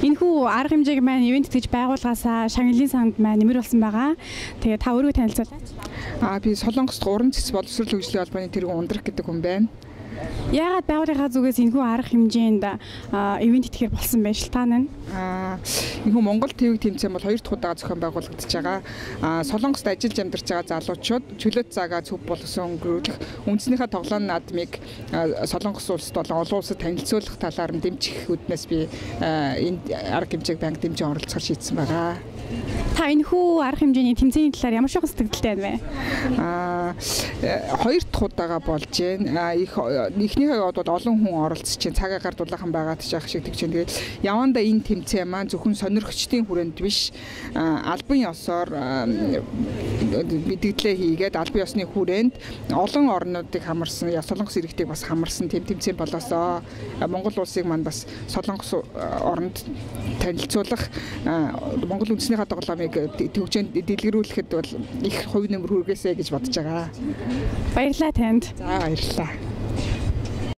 Энэхүү арга хэмжээг маань ивент гэж байгуулгаасаа шагналын санд маань нэмэр болсон байгаа. Тэгээ та өөрийгөө танилцуулаач. Би Солонгост уран цэц боловсрол хөгжлийн холбооны тэргүүн ундрах гэдэг хүн байна. Яагаад байгууллагаа зүгээс энэхүү арга хэмжээнд ивент итгэхэр болсон байж таа нь? Энэхүү Монгол ТV тэмцээн бол 2 дахь удаа зохион байгуулагдаж байгаа. Солонгост ажиллаж амьдарч байгаа залуучууд чөлөөт цагаа зөв болгосон өнгөрүүлэх, үндснийхээ тоглоом наадмыг Солонгос улсад болон олон улсад танилцуулах талаар нь дэмжих үүднээс би энэ арга хэмжээг банк дэмжин оролцохоор шийдсэн байгаа. Та энэхүү арга хэмжээний тэмцээний талаар ямар шохон сэтгэлтэй байна вэ? 2 дахь удаага болж байна. Эхнийхээ бол олон хүн оролцож чинь цагаа гардуулаахан байгаа тшаах шиг тэгж байна. Тэгээд явандаа энэ тэмцээн маань зөвхөн сонирхчдын хүрээнд биш, албан ёсоор мэдээлэл хийгээд албан ёсны хүрээнд олон орнуудыг хамарсан, Солонгос иргэдийг бас хамарсан тэмцээн болоосоо Монгол улсыг маань бас Солонгос оронд танилцуулах, Монгол үндэснийхээ тоглоомыг төвчөнд дэлгэрүүлэхэд бол их хувь нэмэр хүргээсэй гэж бодож байгаа. Баярлалаа танд. За баярлалаа.